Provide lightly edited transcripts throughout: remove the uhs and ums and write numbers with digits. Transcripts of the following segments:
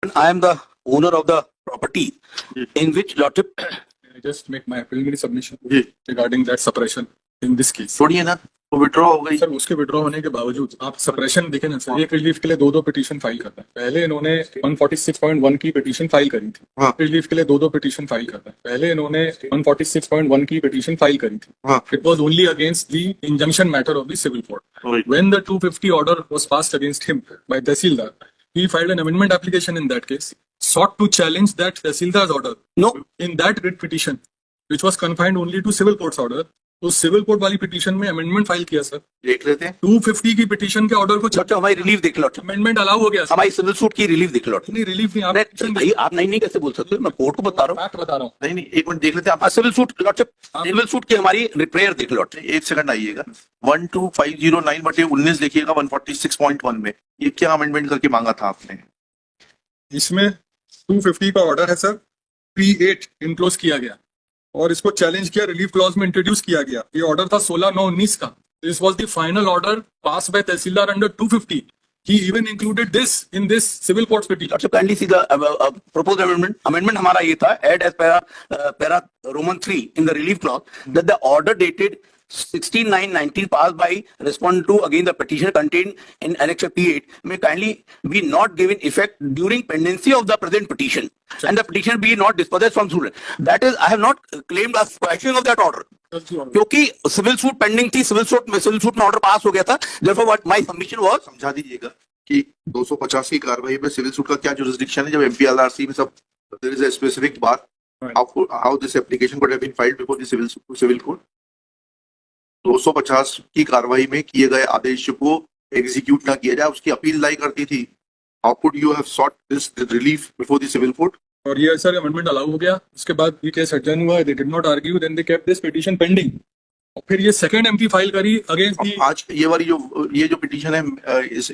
I am the owner of the property in which lordship. I just make my preliminary submission ji regarding that suppression in this case. छोड़िए ना, वो withdraw हो गई। Sir उसके withdraw होने के बावजूद आप सप्रेशन देखें ना सर, एक रिलीफ के लिए दो पिटीशन फाइल करता है। पहले इन्होंने 146.1 की पिटीशन फाइल करी थी, हाँ। रिलीफ के लिए दो पिटीशन फाइल करता है। पहले इन्होंने 146.1 की पिटीशन फाइल करी थी, हाँ। It was only against the injunction matter of the civil court. Right. When the 250 order was passed against him by Tehsildar, he filed an amendment application in that case, sought to challenge that Tehsildar's order. No. In that writ petition, which was confined only to civil court's order, तो civil court वाली petition में amendment file किया sir. देख लेते हैं 250 की petition के order को लॉर्डशिप हमारी रिलीफ देख लो लॉर्डशिप, अमेंडमेंट अलाउ हो गया सर। हमारी सिविल सूट की रिलीफ देख लो लॉर्डशिप। नहीं रिलीफ नहीं, भाई आप नहीं कैसे बोल सकते हो, मैं कोर्ट को बता रहा हूँ। फैक्ट बता रहा हूँ। नहीं नहीं, एक मिनट देख लेते हैं आप। Civil suit lordship, civil suit की हमारी प्रेयर देख लो लॉर्डशिप। एक सेकंड आइएगा, 12509/19 लिखिएगा 146.1 में, ये क्या अमेंडमेंट करके मांगा था आपने? इसमें 250 का ऑर्डर है सर, P8 इनक्लोज किया गया और इसको चैलेंज किया, रिलीफ क्लॉज में इंट्रोड्यूस किया गया। ये ऑर्डर था 16/9/19 का। This was the final order pass by tahsildar under 250। He even included this in this civil court's petition. Lordship kindly see the proposed amendment. Amendment हमारा ये था, add as para Roman 3 in the relief clause that the order dated 16/9/19 passed by respondent to against the petition contained in Annex P8 may kindly be not given effect during pendency of the present petition and the petition be not dispossessed from suit. That is, I have not claimed a quashing of that order. क्योंकि civil suit pending थी, civil suit में order pass हो गया था। Therefore, what my submission was, समझा दीजिएगा कि 250 की कार्रवाई में सिविल सूट का क्या जुरिस्डिक्शन है, जब MPLRC में सब there is a specific bar how this application could have been filed before the civil court. 250 की कार्रवाई में किए गए आदेश को एग्जीक्यूट ना किया जाए, उसकी अपील लाई करती थी। How could you have sought this relief before the civil court? और ये सर अमेंडमेंट अलाउ हो गया। उसके बाद ये केस एडजर्न हुआ, they did not argue, then they kept this petition pending. और फिर ये सेकंड एमपी फाइल करी अगेंस्ट दी। आज ये वाली जो पिटीशन है,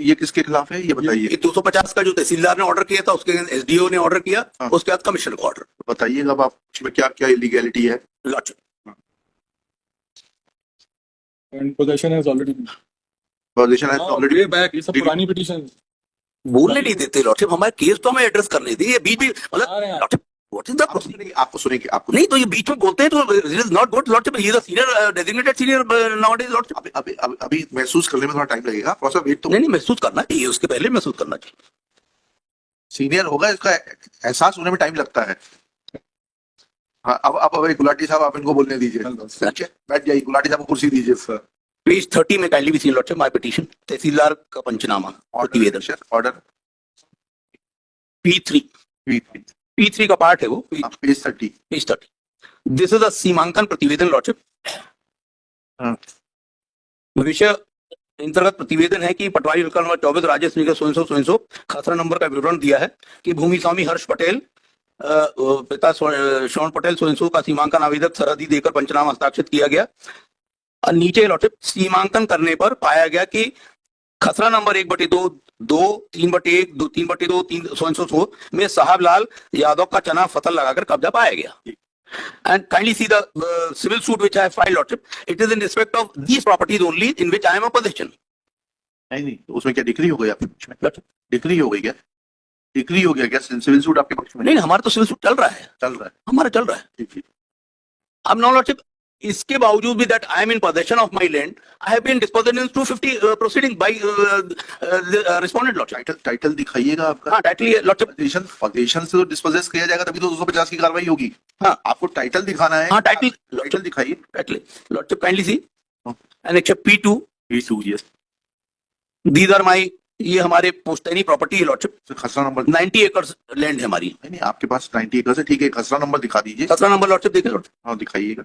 ये किसके खिलाफ है, ये बताइए। 250 का जो तहसीलदार ने ऑर्डर किया था, उसके SDO ने ऑर्डर किया, हाँ। उसके बाद कमिश्नर का ऑर्डर। बताइएगा अब आप, इसमें क्या क्या इलीगैलिटी है? Lordship and position has already position है ऑलरेडी वे बैक। ये सब पुरानी पिटीशन बोलने नहीं देते लॉर्डशिप, हमारे केस तो हमें एड्रेस करने दी। ये बीच में मतलब लॉर्डशिप व्हाट इज द आपको सुनेंगे आपको नहीं तो ये बीच में बोलते हैं तो it is not good lordship. He is a senior designated senior nowadays lordship. अभी महसूस करने में थोड़ा टाइम लगेगा, थोड़ा सा वेट तो। नहीं महसूस करना चाहिए, उसके पहले महसूस करना चाहिए। सीनियर होगा, इसका एहसास होने में टाइम लगता है। हाँ, अब गुलाटी साहब आप इनको बोलने दीजिए। बैठ जाइए, गुलाटी साहब को कुर्सी दीजिए। सर पेज 30 में kindly be seen lordship my petition, tehsildar का पंचनामा प्रतिवेदन ऑर्डर P3 का पार्ट है वो, page 30। Page 30। This is a सीमांकन प्रतिवेदन लॉर्डशिप। विषय अंतर्गत प्रतिवेदन है कि पटवारी हल्का नंबर 24 राजेश निगम सो खसरा नंबर का विवरण दिया है कि भूमि स्वामी हर्ष पटेल पिता श्रवण पटेल सो का सीमांकन आवेदक सरहदी देकर पंचनामा हस्ताक्षरित किया गया। और नीचे लॉर्डशिप सीमांकन करने पर पाया गया कि खसरा नंबर 1/2, 2, 3/1, 2, 3/2, 3 में साहब लाल यादव का चना फसल लगाकर कब्जा पाया गया। And kindly see the civil suit which I have filed, lordship. It is in respect of these properties only in which I am a possession. नहीं तो उसमें क्या डिक्री हो गई आपके पक्ष में? डिक्री हो गई क्या? डिक्री हो गया क्या? सिविल सूट आपके पक्ष में? नहीं, हमारा तो सिविल सूट चल रहा है, हमारा चल रहा है। ठीक। अब नाउ लॉर्डशिप, इसके बावजूद भी that I am in possession of my land, I have been disposed in 250 proceeding by respondent lordship. Title दिखाइएगा आपका। हाँ, टाइटल ये लॉर्डशिप। पोजीशन से तो डिस्पोजेस किया जाएगा, तभी तो 250 की कार्रवाई होगी। हाँ, आपको टाइटल दिखाना है। हाँ, टाइटल दिखाइए। Title lordship kindly see annex P2 yes. These are my, ये हमारे पोस्टैनी प्रॉपर्टी है लॉर्डशिप। खसरा नंबर 90 एकड़ लैंड है हमारी। नहीं, आपके पास 90 एकड़ है, ठीक है। खसरा नंबर दिखा दीजिए। खसरा नंबर लॉर्डशिप देखिए लॉर्डशिप। हाँ, दिखाइएगा।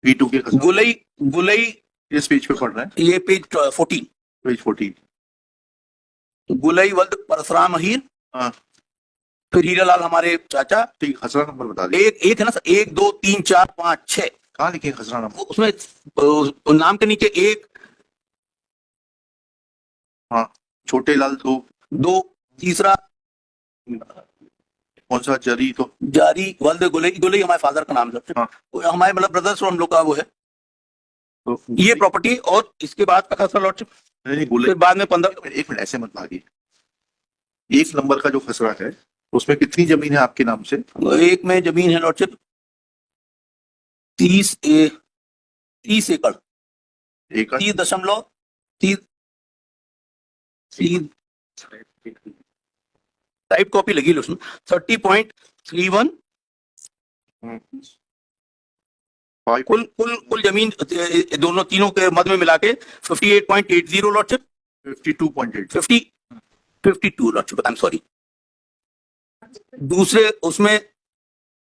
P2 के खसरा। गुलई इस पेज पे पढ़ रहे हैं, ये पेज 14। पेज 14। गुलई वल्द परशुराम अहीर, हाँ, फिर हीरालाल हमारे चाचा। ठीक, खसरा नंबर बता दीजिए। एक है ना सर, 1, 2, 3, 4, 5, 6। कहाँ लिखे खसरा नंबर? उसमें नाम के नीचे 1। हाँ, छोटे लाल 2, तीसरा कौन सा? जरी तो जारी वल्द गुलई हमारे फादर का नाम है। हाँ। हमारे मतलब ब्रदर्स हम लोग का वो है तो ये प्रॉपर्टी। और इसके बाद का खसरा लॉर्डशिप, नहीं, फिर बाद में 15। एक मिनट ऐसे मत भागिए। 1 नंबर का जो खसरा है उसमें कितनी जमीन है आपके नाम से? एक में जमीन है लॉर्डशिप 30 एकड़, एक 30.3 टाइप कॉपी लगी उसमें 30.31 कुल कुल कुल जमीन दोनों तीनों के मध्य में मिला के 58.80 lordship 52.8 52 lordship, I am sorry. दूसरे उसमें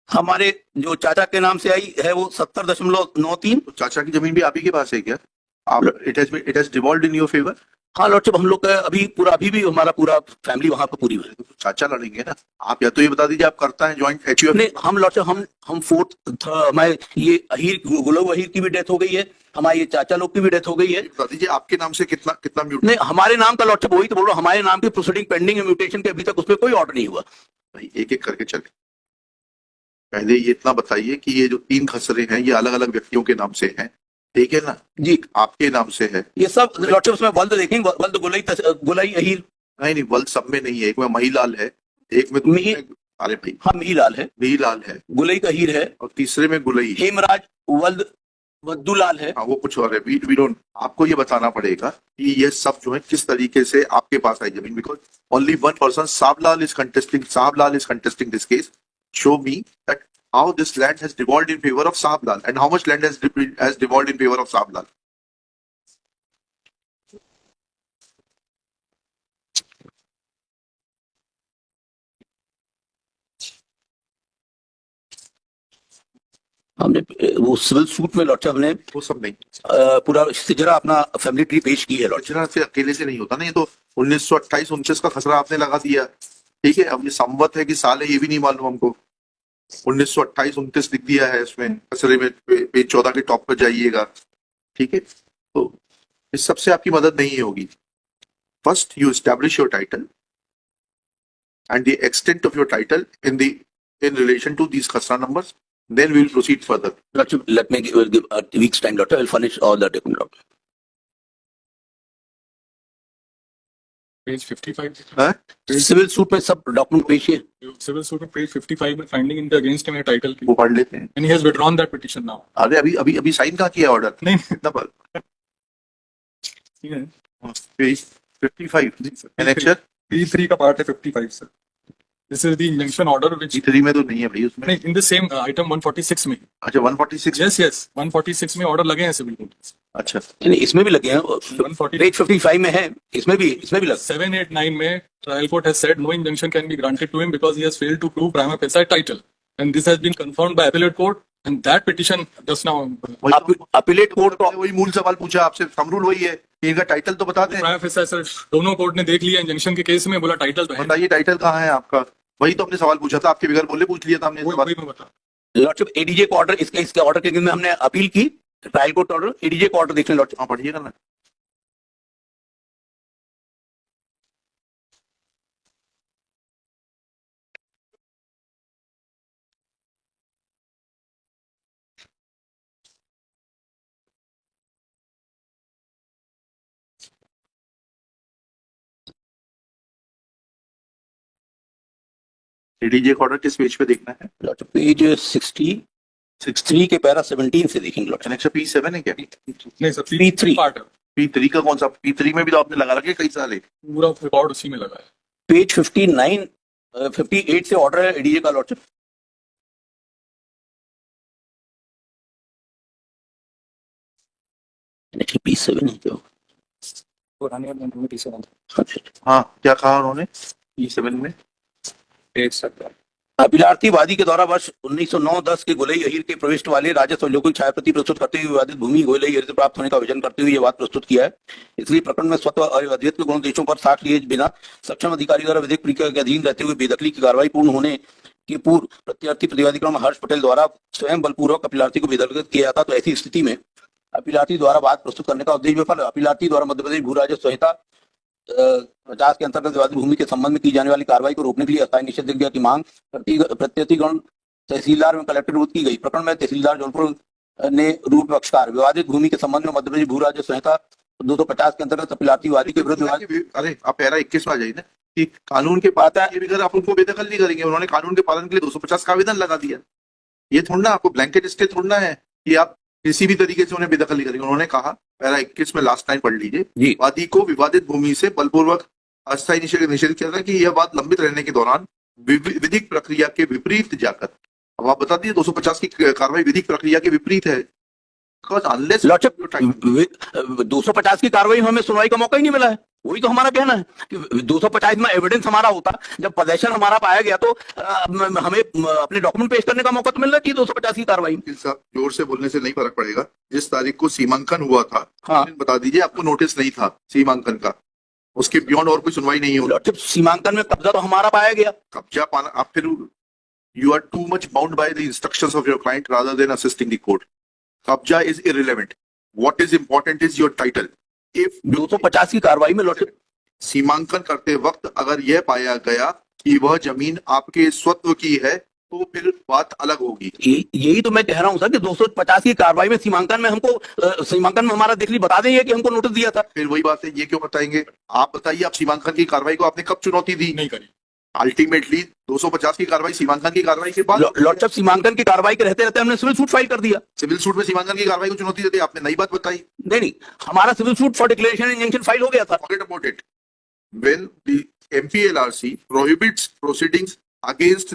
हमारे जो चाचा के नाम से आई है वो 70.93। तो चाचा की जमीन भी आप ही के पास है क्या? आप it has devolved in your favour? हाँ लॉर्डशिप, हम लोग का अभी भी हमारा पूरा फैमिली वहां पर पूरी है। तो चाचा लड़ेंगे ना। आप या तो ये बता दीजिए आप करता है ज्वाइंट एचयूएफ? नहीं, हम लॉर्डशिप हम फोर्थ हमारे ये अहीर गुलाब अहीर की भी डेथ हो गई है, हमारे ये चाचा लोग की भी डेथ हो गई है। बता दीजिए आपके नाम से कितना कितना म्यूट? नहीं, हमारे नाम का लॉर्डशिप वही तो बोल रहा हूँ, हमारे नाम की प्रोसीडिंग पेंडिंग है म्यूटेशन के, अभी तक उस पर कोई ऑर्डर नहीं हुआ। भाई एक एक करके चले। पहले ये इतना बताइए कि ये जो 3 खसरे हैं ये अलग अलग व्यक्तियों के नाम से हैं, ठीक है ना? जी, आपके नाम से है ये सब लॉर्डशिप उसमें वल्द देखेंगे, वल्द गुलाई अहीर। नहीं, वल्द सब में नहीं है। एक में महिलाल है, एक में अरे भाई हाँ मिहीलाल है, नीलाल है, गुलई अहीर है, और तीसरे में गुलई है। हेमराज वल्द वद्दूलाल है। हाँ वो कुछ और है। वी डोंट, आपको ये बताना पड़ेगा कि ये सब जो है किस तरीके से आपके पास आई जमीन, because only one person Sablal is contesting this case. Show me that how this land has devolved in favor of Sablal and how much land has devolved in favor of Sablal. हमने वो सिविल सूट में lordship हमने वो सब नहीं, पूरा सिजरा अपना family tree पेश की है लॉर्डशिप। अर्चना से अकेले से नहीं होता ना। ये तो 1928-29 का खसरा आपने लगा दिया, ठीक है? अब ये संवत है कि साल है ये भी नहीं मालूम हमको। 1928-29 लिख दिया है इसमें खसरे में, पेज 14 के टॉप पर जाइएगा, ठीक है? तो इस सबसे आपकी मदद नहीं होगी। First you establish your title and the extent of your title in relation to these khasra numbers, then we will proceed further. Lordship, let me give a week's time, Lordship. I will furnish all the documents. Page 55 हाँ? Civil suit में सब document पेश है। Civil suit में page 55 में finding in the against में title की, वो पढ़ लेते हैं। And he has withdrawn that petition now. अरे अभी साइन कहाँ किया ऑर्डर? नहीं, कितना पर? ठीक है, पेज 55 एनेक्चर P3 का पार्ट है 55 sir. This is the injunction order which P3 में तो नहीं है भाई उसमें। नहीं, इन द सेम आइटम 146 में। अच्छा 146। यस 146 में ऑर्डर लगे हैं सिविल कोर्ट। अच्छा नहीं, इसमें भी लगे हैं, 140 पेज 55 में है, इसमें भी लगे। 789 में trial court has said no injunction can be granted to him because he has failed to prove prima facie title, and this has been confirmed by appellate court, and that petition just now appellate court को वही मूल सवाल पूछा आपसे, समरूल वही है कि इनका टाइटल तो बता दें। prima facie सर दोनों कोर्ट ने देख लिया इंजंक्शन के केस में, बोला टाइटल तो है। बताइए टाइटल कहाँ है आपका? वही तो हमने सवाल पूछा था, आपके बगैर बोले पूछ लिया था हमने सवाल। वही मैं बता। लॉर्डशिप एडीजे को ऑर्डर, इसके ऑर्डर के में हमने अपील की, ट्रायल कोर्ट ऑर्डर, एडीजे को ऑर्डर देख लें लॉर्डशिप। हाँ पढ़िएगा ना। डीजे ऑर्डर किस पेज पे देखना है? लॉर्डशिप पेज 63 के पैरा 17 से देखेंगे लॉर्डशिप। कनेक्शन P7 है क्या? नहीं सर, P3 पार्ट है, P3 का कौन सा? P3 में भी तो आपने लगा रखे कई सारे। पूरा रिकॉर्ड उसी में लगा है। पेज 58 से ऑर्डर है एडीजे का लॉर्डशिप। P7 है जो पुराने में P7 हाँ क्या कहा उन्होंने P7 में? Page sir. अपीलार्थी वादी के द्वारा वर्ष 1909-10 के गोलई अहीर के प्रविष्ट वाले राजस्व अवलोकन छायाप्रति प्रस्तुत करते हुए विवादित भूमि गोलई अहीर से प्राप्त होने का आवेदन करते हुए यह बात प्रस्तुत किया है। इसलिए प्रकरण में स्वतः और अद्वैत गुण देशों पर साक्ष लिए बिना सक्षम अधिकारी द्वारा विधिक प्रक्रिया के अधीन रहते हुए बेदखली की कार्रवाई पूर्ण होने के पूर्व प्रत्यार्थी प्रतिवादी क्रम हर्ष पटेल द्वारा स्वयं बलपूर्वक अपीलार्थी को बेदखल किया जाता, तो ऐसी स्थिति में अपीलार्थी द्वारा बात प्रस्तुत करने का उद्देश्य विफल। अपीलार्थी द्वारा मध्य प्रदेश भू राजस्व संहिता 50 के अंतर्गत विवादित भूमि के संबंध में की जाने वाली कार्रवाई को रोकने के लिए अस्थायी निषेधाज्ञा की मांग प्रत्यर्थिगण तहसीलदार में कलेक्टर विरोध की गई। प्रकरण में तहसीलदार जौनपुर ने रूप पक्षकार विवादित भूमि के संबंध में मध्य प्रदेश भू राजस्व संहिता 250 के अंतर्गत अपीलार्थी वादी के विरुद्ध अरे आप पैरा 21 में आ जाइए ना। कि कानून के पाता है, ये भी अगर आप उनको बेदखल नहीं करेंगे, उन्होंने कानून के पालन के लिए 250 का आवेदन लगा दिया। ये थोड़ा ना आपको ब्लैंकेट स्टे थोड़ा है कि आप किसी भी तरीके से उन्हें बेदखल नहीं करेंगे। उन्होंने कहा, पैरा 21 में लास्ट टाइम पढ़ लीजिए, जी। वादी को विवादित भूमि से बलपूर्वक अस्थायी निषेध किया था कि यह बात लंबित रहने के दौरान विधिक प्रक्रिया के विपरीत जाकर, अब आप बता दीजिए 250 की कार्रवाई विधिक प्रक्रिया के विपरीत है। अनलेस लॉर्डशिप 250 की कार्रवाई में हमें सुनवाई का मौका ही नहीं मिला है। वही तो हमारा कहना है कि 250 में एविडेंस हमारा होता, जब पोजेशन हमारा पाया गया तो हमें अपने डॉक्यूमेंट पेश करने का मौका तो मिलना चाहिए 250 की कार्रवाई में। जोर से बोलने से नहीं फर्क पड़ेगा। जिस तारीख को सीमांकन हुआ था, हाँ, बता दीजिए, आपको नोटिस नहीं था सीमांकन का, उसके बियॉन्ड और कोई सुनवाई नहीं होगी। लॉर्डशिप सीमांकन में कब्जा तो हमारा पाया गया। कब्जा पाना, आप फिर you are too much bound by the instructions of your client rather than assisting the court. कब्जा is irrelevant, what is important is your title. If 250 की कार्रवाई में लॉर्डशिप सीमांकन करते वक्त अगर यह पाया गया कि वह जमीन आपके स्वत्व की है तो फिर बात अलग होगी। यही तो मैं कह रहा हूं सर कि 250 की कार्रवाई में सीमांकन में हमको सीमांकन में हमारा देखली बता देंगे कि हमको नोटिस दिया था। फिर वही बात है, ये क्यों बताएंगे? आप बताइए, आप सीमांकन की कार्रवाई को आपने कब चुनौती दी? नहीं करी। अल्टीमेटली 250 की कार्रवाई सीमांकन की कार्रवाई के बाद, लॉर्डशिप सीमांकन की कार्रवाई के रहते रहते हमने सिविल सूट फाइल कर दिया। सिविल सूट में सीमांकन की कार्रवाई को चुनौती देते आपने नई बात बताई। नहीं, हमारा civil suit for declaration injunction file हो गया था। Forget about it. When the MPLRC prohibits proceedings against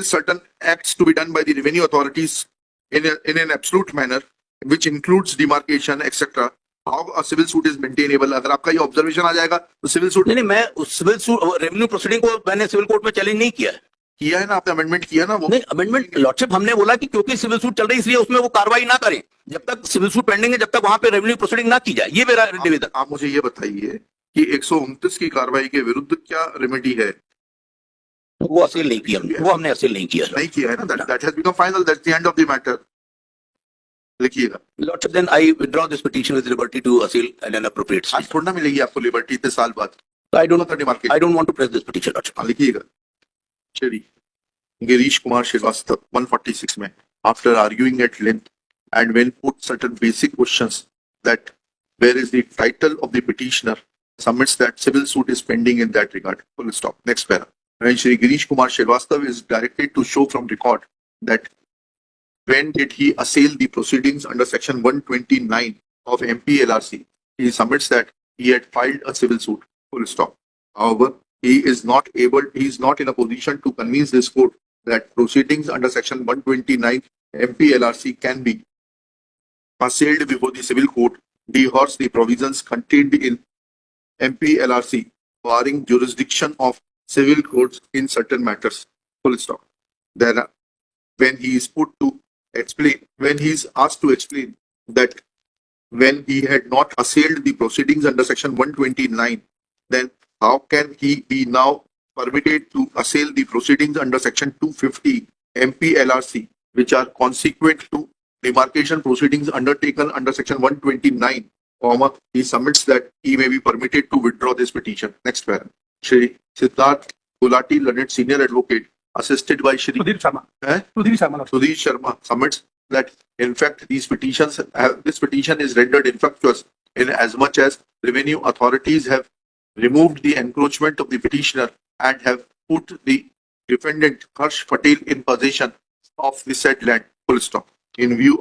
certain acts to be done by the revenue authorities in an absolute manner, which includes demarcation, etc., how a civil suit is maintainable? अगर आपका ये observation आ जाएगा तो civil suit नहीं, मैं उस civil suit revenue proceeding को मैंने सिविल कोर्ट में चैलेंज नहीं किया है। किया है ना आपने, अमेंडमेंट किया ना वो। नहीं, अमेंडमेंट लॉर्डशिप हमने बोला कि क्योंकि सिविल सूट चल रही है इसलिए उसमें वो कार्रवाई ना करें जब तक सिविल सूट पेंडिंग है, जब तक वहां पे रेवेन्यू प्रोसीडिंग ना की जाए। ये मेरा निवेदन। आप मुझे ये बताइए कि 129 की कार्रवाई के विरुद्ध क्या रेमेडी है? वो असील नहीं किया हमने, वो हमने असील नहीं किया। नहीं किया है ना, that has become final, that's the end of the matter. लिखिएगा। Lordship then I withdraw this petition with liberty to assail an an appropriate आज थोड़ा ना मिलेगी आपको लिबर्टी इतने साल बाद। I don't want to press this petition lordship. लिखिएगा। चलिए, गिरीश कुमार श्रीवास्तव 146 में, after arguing at length and when put certain basic questions that where is the title of the petitioner, submits that civil suit is pending in that regard. Full stop. Next para. When Shri Girish Kumar Srivastava is directed to show from record that when did he assail the proceedings under section 129 of MPLRC, he submits that he had filed a civil suit. Full stop. However, he is not in a position to convince this court that proceedings under section 129 MPLRC can be assailed before the civil court, dehors the provisions contained in MPLRC barring jurisdiction of civil courts in certain matters. Full stop. Then, when he is asked to explain that when he had not assailed the proceedings under section 129, then how can he be now permitted to assail the proceedings under section 250 MPLRC, which are consequent to demarcation proceedings undertaken under section 129, he submits that he may be permitted to withdraw this petition. Next para. Shri Siddharth Gulati, learned senior advocate, assisted by Shri Sudhir Sharma, submits that in fact this petition is rendered infructuous in as much as revenue authorities have removed the encroachment of the petitioner and have put the defendant Harsh Patel in possession of the said land. Full stop. In view